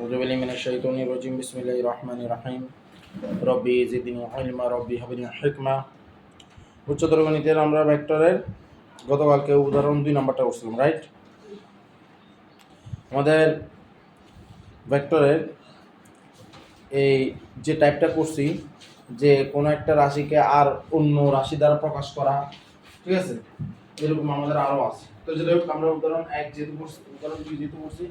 أعوذ بالله من الشيطان الرجيم بسم الله الرحمن الرحيم রব্বি জিদনি ইলমা রব্বি হাবনি হিকমা। উচ্চতর গণিতের আমরা ভেক্টরের গতকালকে উদাহরণ 2 নাম্বারটা করছিলাম, রাইট? আমাদের ভেক্টরের এই যে টাইপটা করছি যে কোনো একটা রাশিকে আর অন্য রাশি দ্বারা প্রকাশ করা, ঠিক আছে? এরকম আমাদের আরও আছে। তো যেটা আমরা উদাহরণ 1 যেহেতু করছি, উদাহরণ 2 যেহেতু করছি,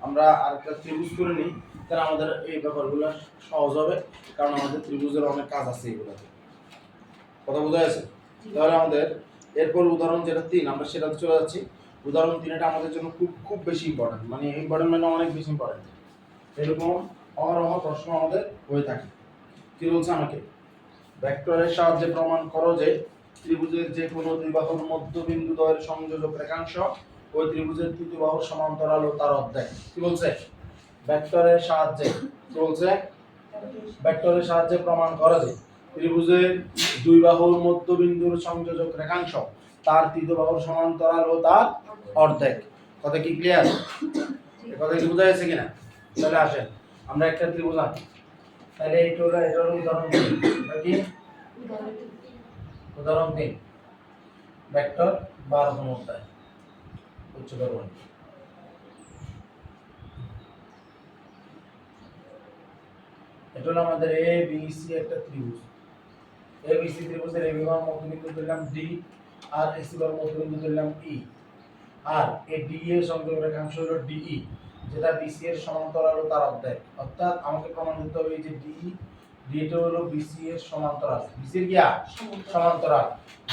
আমরা আরেকটা ত্রিভুজ করে নিই, তাহলে আমাদের এই ব্যাপারগুলো সহজ হবে, কারণ আমাদের ত্রিভুজের অনেক কাজ আছে এগুলোতে। কথা বোঝা গেছে? তাহলে আমাদের এরপর উদাহরণ যেটা 3 আমরা সেটাতে চলে যাচ্ছি। উদাহরণ 3 এটা আমাদের জন্য খুব খুব বেশি ইম্পর্টেন্ট, মানে ইম্পর্টেন্ট মানে অনেক বেশি ইম্পর্টেন্ট। এরকম অহরহ প্রশ্ন আমাদের হয়ে থাকে। কি বলছে আমাকে? ভেক্টরের সাহায্যে প্রমাণ করো যে ত্রিভুজের যে কোনো দুই বাহুর মধ্যবিন্দু দ্বয়ের সংযোজক রেখাংশ ওই ত্রিভুজের তৃতীয় বাহুর সমান্তরাল ও তার অর্ধেক। কি বলছে? ভেক্টরের সাহায্যে কি বলছে? ভেক্টরের সাহায্যে প্রমাণ করা যে ত্রিভুজের দুই বাহুর মধ্যবিন্দুর সংযোজক রেখাংশ তার তৃতীয় বাহুর সমান্তরাল ও তার অর্ধেক। কথা কি ক্লিয়ার? এই কথা কি বোঝা যাচ্ছে কিনা? তাহলে আসেন আমরা একটা ত্রিভুজ আঁকি। তাহলে এটার উদাহরণ কি? উদাহরণ 3 ভেক্টর 12 সমতায় উচ্চতর গণিত। এটা হলো আমাদের এ বি সি একটা ত্রিভুজ। এ বি সি ত্রিভুজের এবি বার মধ্যবিন্দু ধরলাম ডি আর এসি বার মধ্যবিন্দু ধরলাম ই, আর এই ডি এর সংযোগ রেখাংশ হলো ডিই, যেটা বিসি এর সমান্তরাল ও তার অর্ধেক। অর্থাৎ আমাকে প্রমাণ করতে হবে যে ডিটা হলো বিসি এর সমান্তরাল। বিসি এর কি সমান্তরাল।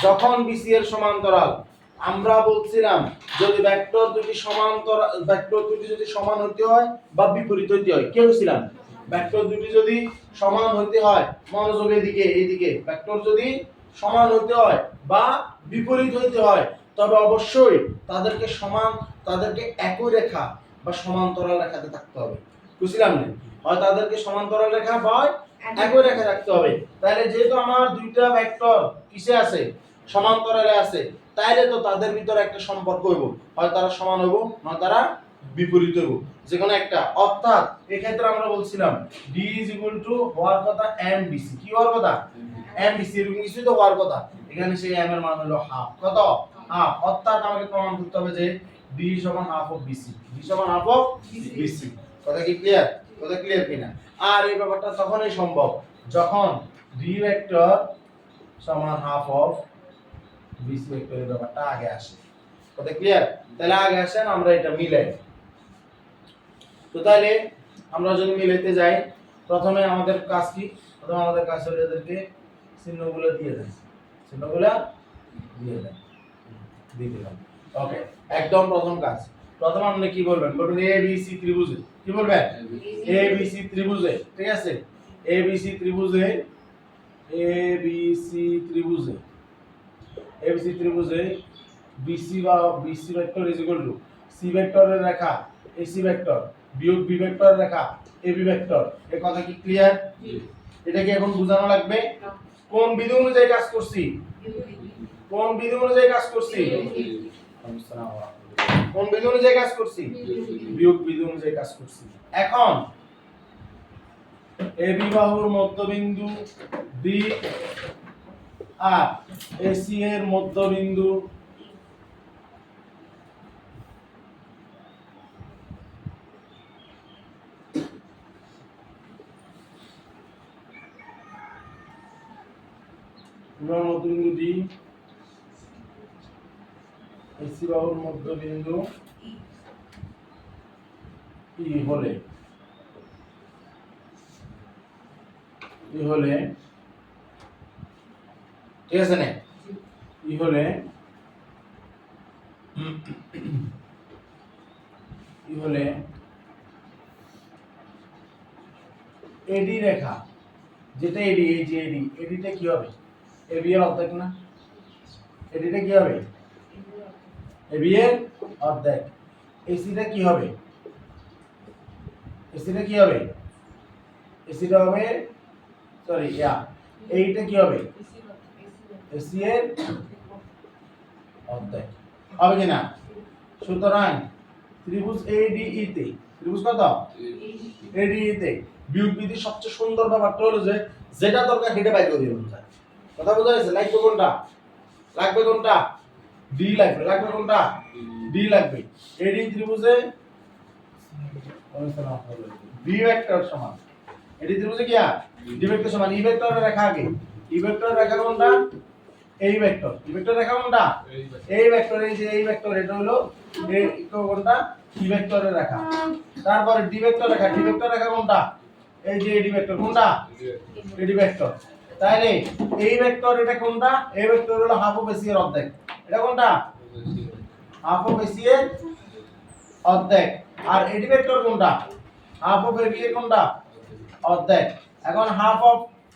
যখন বিসি এর সমান্তরাল, আমরা বলছিলাম যদি ভেক্টর দুটি সমান্তরাল, ভেক্টর দুটি যদি সমান হতে হয় বা বিপরীত হতে হয়, কি বলছিলাম? ভেক্টর দুটি যদি সমান হতে হয়, মনোযোগ এদিকে এইদিকে, ভেক্টর যদি সমান হতে হয় বা বিপরীত হতে হয়, তবে অবশ্যই তাদেরকে একই রেখা বা সমান্তরাল রেখাতে থাকতে হবে। বুঝছিলাম না? হয় তাদেরকে সমান্তরাল রেখা বা একই রেখা রাখতে হবে। তাহলে যেহেতু আমার দুইটা ভেক্টর কিসে আছে? সমান্তরালে আছে, তাইলে তো তাদের ভিতরে একটা সম্পর্ক হইব, হয় তারা সমান হইব না তারা বিপরীত হইব, যে কোনো একটা। অর্থাৎ এই ক্ষেত্রে আমরা বলছিলাম d হওয়ার কথা mbc। কি হওয়ার কথা? mbc এর কিছু তো হওয়ার কথা। এখানে সেই m এর মান হলো হাফ। কত? হাফ। অর্থাৎ আমাকে প্রমাণ করতে হবে যে d সমান হাফ অফ bc। d সমান হাফ অফ bc। কথা কি ক্লিয়ার? কথা ক্লিয়ার কিনা? আর এই ব্যাপারটা তখনই সম্ভব যখন d ভেক্টর সমান হাফ অফ bc ভেক্টরের ব্যাপারটা আগে আসে। কথা ক্লিয়ার? তাহলে আগে আসেন আমরা এটা মিলাই। তো তাহলে আমরা যদি মিলাইতে যাই, প্রথমে আমাদের কাজ কি? প্রথমে আমাদের কাজ হলো এদেরকে চিহ্নগুলো দিয়ে দেন। চিহ্নগুলো দিয়ে দেন। দিয়ে দিলাম। ওকে, একদম প্রথম কাজ। প্রথমে আপনি কি বলবেন? বলবেন এ বি সি ত্রিভুজে। কি বলবেন? এ বি সি ত্রিভুজে। ঠিক আছে? এ বি সি ত্রিভুজে, এ বি সি ত্রিভুজে, এ বি সি ত্রিভুজে বিসি বা BC vector is equal to C ভেক্টরের রেখা এসি ভেক্টর বিয়োগ বি ভেক্টরের রেখা এবি ভেক্টর। এই কথা কি ক্লিয়ার? এটা কি এখন বোঝানো লাগবে? কোন বিধি অনুযায়ী কাজ করছি? কোন বিধি অনুযায়ী কাজ করছি? কোন বিধি অনুযায়ী কাজ করছি? বিয়োগ বিধি অনুযায়ী কাজ করছি। এখন এবি বাহুর মধ্যবিন্দু বি আর এসি এর মধ্যবিন্দু মধ্যবিন্দু ডি, এসি বাহুর মধ্যবিন্দু ই হলে ঠিক আছে না? ই হলে এডি রেখা, যেটা এডি, এই যে এডি, এডিটা কি হবে? এবি এর অর্ধেক না? এডিটা কি হবে? এবি এর অর্ধেক। এসিটা কি হবে? এসিটা কি হবে? এসিটা হবে, সরি এইটা কি হবে? এসি এর অর্ধেক হবে কি না? সুতরাং ত্রিভুজ এডিই তে ত্রিভুজ কত এডি তে বিয়োগ বিধির সবচেয়ে সুন্দর ব্যাপারটা হলো যে যেটা দরকার সেটা বাইর করে দিতে হয়। কথা বোঝা যাচ্ছে? লাগবে কোনটা? লাগবে কোনটা? ডি লাগবে। লাগবে কোনটা? ডি লাগবে। এডি ত্রিভুজে বি ভেক্টর সমান এডি ত্রিভুজে কি ডি ভেক্টর সমান ই ভেক্টরের রেখা আগে। ই ভেক্টরের রেখা কোনটা? এই ভেক্টর। ই ভেক্টর রেখা কোনটা? এই ভেক্টর। এই যে এই ভেক্টর এটা হলো এই কোনটা? ই ভেক্টরের রেখা। তারপরে ডি ভেক্টর রেখা। ডি ভেক্টর রেখা কোনটা? এই যে এডি ভেক্টর। কোনটা? এডি ভেক্টর। তাহলে এই ভেক্টর এটা কোনটা? এই ভেক্টর হলো হাফ অফ এসি এর অর্ধেক। এটা কোনটা? হাফ অফ এসি এর অর্ধেক। আর এডি ভেক্টর কোনটা? হাফ অফ এবি এর কোনটা? অর্ধেক। এখন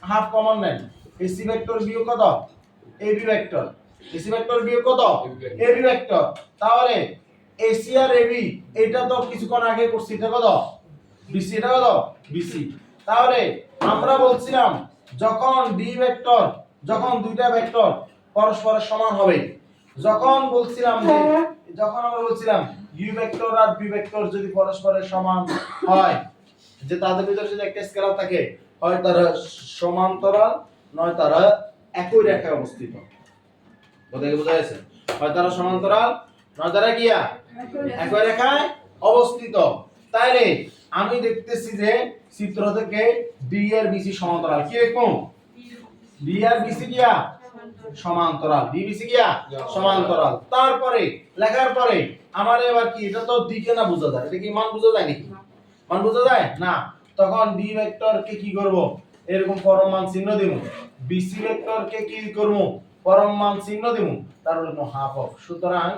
হাফ কমন নেন। এসি ভেক্টর বিয়োগ কত? AB vector. এসি ভেক্টর বিয়োগ কত? AB vector. তাহলে এসি আর এবি এটা তো কিছুক্ষণ আগে করছি, এটা কত? বিসি। এটা কত? বিসি। তাহলে আমরা বলছিলাম যখন ডি ভেক্টর, যখন দুইটা ভেক্টর পরস্পরের সমান হবে, যখন আমরা বলছিলাম ইউ ভেক্টর আর বি ভেক্টর যদি পরস্পরের সমান হয়, যে তাদের ভিতরে যদি একটা স্কেলার থাকে, হয় তারা সমান্তরাল নয় তারা একই রেখায় অবস্থিত। বোঝা যাচ্ছে? হয় তারা সমান্তরাল নয় তারা কি একই রেখায় অবস্থিত। তাইলে আমি দেখতেছি যে চিত্র থেকে ডি আর বিসি সমান্তরাল। কি দেখুন? ডি আর বিসি কি সমান্তরাল। ডি বিসি কি সমান্তরাল। তারপরে লেখার পরে আমার এবার কি এটা তো দিকে না বোঝা যায়, এটা কি মান বোঝা যায় নাকি? মান বোঝা যায় না। তখন ডি ভেক্টর কে কি করব? এরকম পরম মান চিহ্ন দেব। বিসি ভেক্টর কে কি করব? পরম মান চিহ্ন দেব। তার হলো হাফ অফ। সুতরাং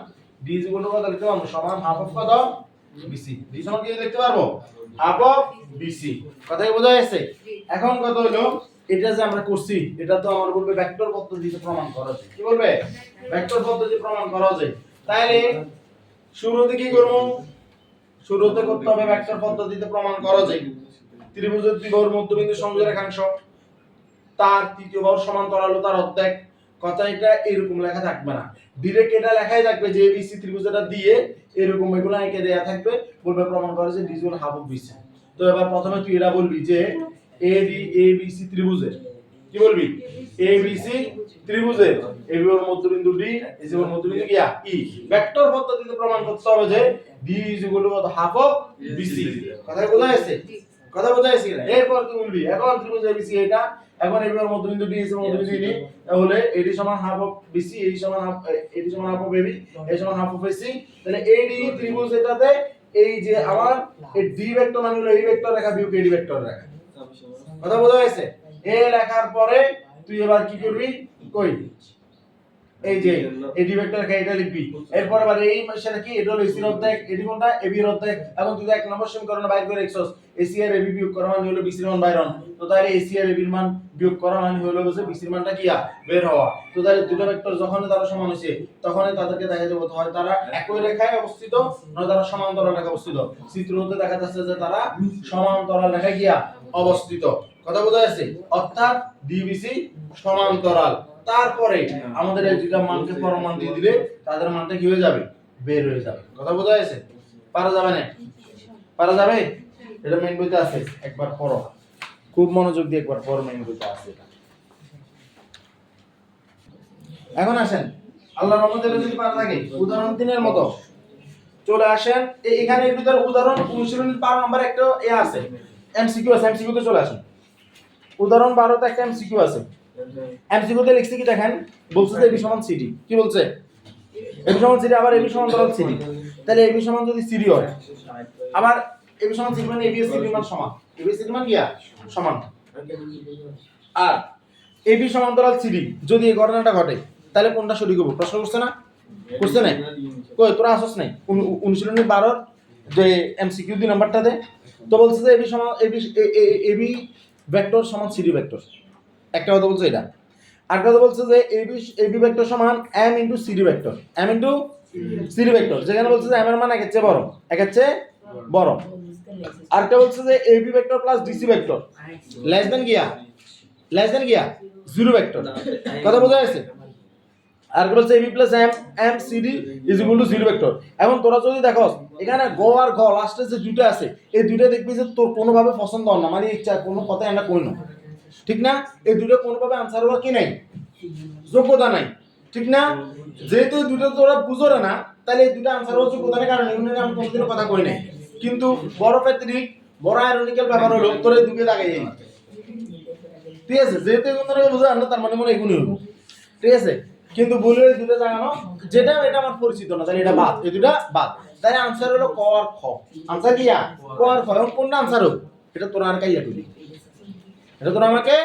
ডি ইকুয়াল টু কত লিখতে পারবো? সমান হাফ অফ কত? বিসি। ডি সমান কি লিখতে পারবো? Half of BC. কথাই বোঝা যাচ্ছে? এখন কত হলো এটা যে আমরা করছি, এটা তো আমার বলবে ভেক্টর পদ্ধতিতে প্রমাণ করা যায়। কি বলবে? ভেক্টর পদ্ধতি প্রমাণ করা যায়। তাহলে শুরুতে কি করব? শুরুতে করতে হবে ভেক্টর পদ্ধতিতে প্রমাণ করা যায় ত্রিভুজের দুই বাহুর মধ্যবিন্দু সংযোগ রেখাংশ তার তৃতীয় বাহুর সমান্তরাল ও তার অর্ধেক। কথা এটা এরকম লেখা থাকবে না, ডাইরেক্ট এটা লেখাই থাকবে যে এবিসি ত্রিভুজটা দিয়ে এরকম এগুলো এঁকে দেয়া থাকবে, বলবে প্রমাণ করা যে ডিজ হাফ অফ বিসি। তো এবার প্রথমে তুই এটা বলবি যে এডি এবিসি ত্রিভুজের কি বলবি? এবিসি ত্রিভুজের এবি এর মধ্যবিন্দু ডি, এসি এর মধ্যবিন্দু কি ই। ভেক্টর পদ্ধতিতে প্রমাণ করতে হবে যে D is equal to half of BC. কথা বোঝা যাচ্ছে? কথা বোঝা যাচ্ছে না? এরপর কি বলবি? এখন ত্রিভুজ এবিসি এটা, এখন এবি এর মধ্যবিন্দু ডি, এসি এর মধ্যবিন্দু ডি, তাহলে এডি সমান হাফ অফ বিসি, এডি সমান হাফ অফ এবি, এডি সমান হাফ অফ এসি। তাহলে এডি ত্রিভুজ এটাতে এই যে আমার এই ডি ভেক্টর মানে হলো এই ভেক্টর রেখা বিয়োগ এডি ভেক্টর রেখা। কথা বোঝা যাচ্ছে? এ লেখার পরে তুই এবার কি করবি? কই এই যে এডি ভেক্টর রেখা এটা লিখবি। এরপর আবার এই সেটা কি? এটা হলো এসি এর অর্ধেক, এডি কোনটা? এবি এর অর্ধেক। এখন তুই এক নম্বর সমীকরণে বাইর করে রাখছস এসি আর এবি বিয়োগ করা মানে হলো বিসি এর মান বাইর হন। তো তাহলে এসি আর এবি এর মান বিয়োগ করা মানে হলো যে বিসি এর মানটা কি বের হওয়া। তো তাহলে দুটো ভেক্টর যখন তারা সমান হইছে তখনই তাদেরকে দেখা যাবে হয় তারা একই রেখায় অবস্থিত নয় তারা সমান্তরাল রেখায় অবস্থিত। চিত্রতে দেখা যাচ্ছে যে তারা সমান্তরাল রেখায় গিয়া অবস্থিত। কথা বোঝা যাচ্ছে? অর্থাৎ ডিবিসি সমান্তরাল। তারপরে আমাদের এই দুইটা মানকে পরম মান দিয়ে দিলে তাদের মানটা কি হয়ে যাবে? বের হয়ে যাবে। কথা বোঝা যাচ্ছে? পারা যাবে না? পারা যাবে? এটা মেইন বইতে আছে, একবার পড়ো, খুব মনোযোগ দিয়ে একবার পড়ো, মেইন বইতে আছে এটা। এখন আসেন আল্লাহর রহমতে যদি পারা থাকে উদাহরণ 3 এর মতো চলে আসেন। এখানে এর ভিতর উদাহরণ 12 নম্বর একটা আছে, এমসিকিউ আছে, এমসিকিউ তে চলে আসেন। উদাহরণ 12 তে একটা এমসিকিউ আছে। এমসিকিউ তে লিখছে কি দেখেন, বলছে যে এবি সমান সিডি। কি বলছে? এবি সমান সিডি, আবার এবি সমান্তরাল সিডি। তাহলে এবি সমান যদি সিডি হয়, আবার এবি সমান সিডি মানে এবি এর সিডি মান সমান, এবি সিডি মান কি সমান। আর এবি সমান্তরাল সিডি যদি এই ঘটনাটা ঘটে তাহলে কোনটা সঠিক হবে? প্রশ্ন করছে না? করছে না? কই তোরা আসছ নাই 19/12 যে এমসিকিউ 2 নাম্বারটা দে। তো বলছে যে এবি সমান এবি ভেক্টর সমান সিডি ভেক্টর। একটা কথা বলছে এটা। আর কথা বলছে যে এবি ভেক্টর সমান m into CD vector, m into CD vector, যেখানে বলছে যে m এর মান একের চেয়ে বড়, একের চেয়ে বড়। আরেকটা বলছে যে AB vector plus DC vector less than zero vector. কথা বোঝা যাচ্ছে? আর বলছে AB plus M M CD is equal to 0 vector. এখন তোরা যদি দেখো এখানে গ আর ঘ লাস্টে যে দুইটা আছে এই দুইটা দেখবি যে তোর কোনোভাবে পছন্দ হয় না, মানে ইচ্ছা কোনো কথা আমরা কই না, ঠিক না? এই দুইটা কোনোভাবে আনসার হওয়ার কি নাই, যোগ্যতা নাই, ঠিক না? যেহেতু এই দুটো তোরা বুঝো না, তাহলে এই দুটো আনসার হওয়ার যোগ্যতা নেই, কারণ এগুলো নিয়ে আমি কোনোদিনও কথা কই নাই। কিন্তু বড় প্যাট্রিক বড় আয়রনিক্যাল ব্যাপার হলো তোর এই দুটো দাগাই এই, ঠিক আছে? যেহেতু এগুলো তোরা বুঝো না তার মানে মনে এগুলোই হলো, ঠিক আছে? কিন্তু বলে এই দুটো জায়গানো যেটা এটা আমার পরিচিত না, তাহলে এটা বাদ, এই দুটো বাদ। তাই আনসার হলো ক আর খ। আনসার কি ক আর খ। এবং কোনটা আনসার হোক এটা তোরা আর কাইয়া দিবি, এটা তোরা আমাকে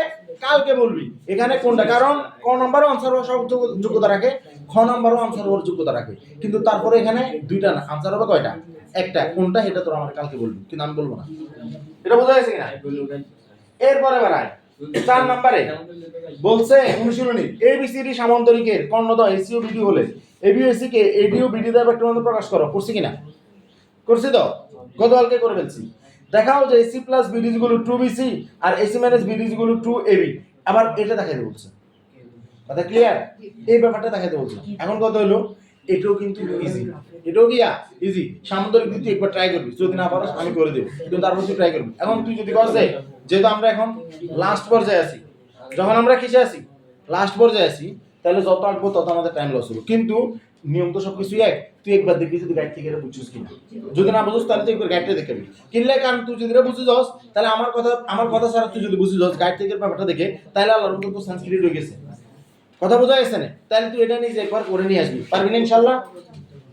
কালকে বলবি এখানে কোনটা, কারণ ক নম্বরও আনসার হওয়ার সব যোগ্যতা রাখে, খ নম্বরও আনসার হওয়ার যোগ্যতা রাখে, কিন্তু তারপরে এখানে দুইটা না, আনসার হবে কয়টা, একটা। কোনটা এটা তোরা আমাকে কালকে বলবি, কিন্তু আমি বলবো না। এটা বোঝা গেছে কিনা? এরপরে বাড়ায় 4 নম্বরে বলছে অনুশীলনী এবিসিডি সামান্তরিকের কর্ণদ্বয় এসিও বিডি হলে এবি এসি কে এডি ও বিডি দ্বারা ভেক্টর মধ্যে প্রকাশ করো। করছি কিনা? করছি তো, গতকালকে করে ফেলছি। দেখাও যে AC plus BD is equal to two BC আর AC minus BD is equal to two AB. আবার এটা দেখাইতে বলছে, কথা ক্লিয়ার? এই ব্যাপারটা দেখাইতে বলছে। এখন কথা হলো এটাও কিন্তু ইজি, এটাও কি ইজি। সামান্তরিক দিতে একবার ট্রাই করবি, যদি না পারো আমি করে দেব, কিন্তু তারপর তুই ট্রাই করবি। এখন তুই যদি করছে, যেহেতু আমরা এখন লাস্ট পর্যায়ে আছি, যখন আমরা কিসে আছি, লাস্ট পর্যায়ে আছি, তাহলে যত আঁকবো তত আমাদের টাইম লস হলো। কিন্তু নিয়ম তো সবকিছু এক, তুই একবার দেখবি যদি গাইড থেকে এটা বুঝছিস কিনা। যদি না বুঝিস তাহলে তুই একবার গাইডটা দেখে নিবি কিনলে, কারণ তুই যদি এটা বুঝে যাস তাহলে আমার কথা ছাড়া তুই যদি বুঝে যাস গাইড থেকে ব্যাপারটা দেখে, তাহলে আল্লাহর মতো তো সংস্কৃত হয়ে গেছে। কথা বোঝা গেছে না? তাহলে তুই এটা নিজে একবার করে নিয়ে আসবি, পারবি না ইনশাআল্লাহ?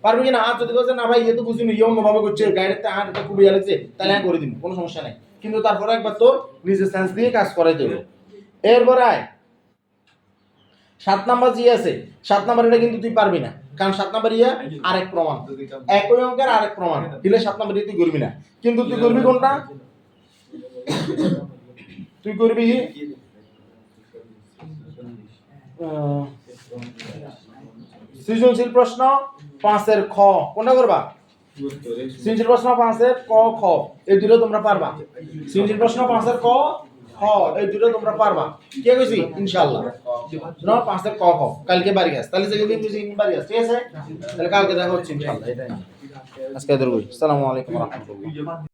পারবি কিনা? আর যদি বলছে না ভাই এ তো বুঝিনি, ইয়ে অন্যভাবে করছে, গাইডের আর এটা খুব ইয়ে লাগছে, তাহলে আমি করে দিব, কোনো সমস্যা নাই। কিন্তু তারপরে একবার তোর নিজের সেন্স দিয়ে কাজ করাই দেবো। এরপর আয় 7 নাম্বার জি আছে। 7 নাম্বার এটা কিন্তু তুই পারবি না, কারণ 7 নাম্বার ইয়া আরেক প্রমাণ, একই অঙ্কের আরেক প্রমাণ দিলে 7 নাম্বার তুই করবি না। কিন্তু তুই করবি কোনটা? তুই করবি সৃজনশীল প্রশ্ন 5 এর খ। কোনটা করবা? সৃজনশীল প্রশ্ন 5 এর ক খ, এই দুটো তোমরা পারবা। সৃজনশীল প্রশ্ন 5 এর ক খ এই দুটো তোমরা পারবা, কে কইছি? ইনশাআল্লাহ। না 5 এর ক খ কালকে বাড়ি গাছ, তাহলে যেদিন বুঝি বাড়ি গাছ, ঠিক আছে? তাহলে কালকে দেখা হচ্ছে ইনশাআল্লাহ। এটাই আজকে ধরবই। আসসালামু আলাইকুম ওয়া রাহমাতুল্লাহ।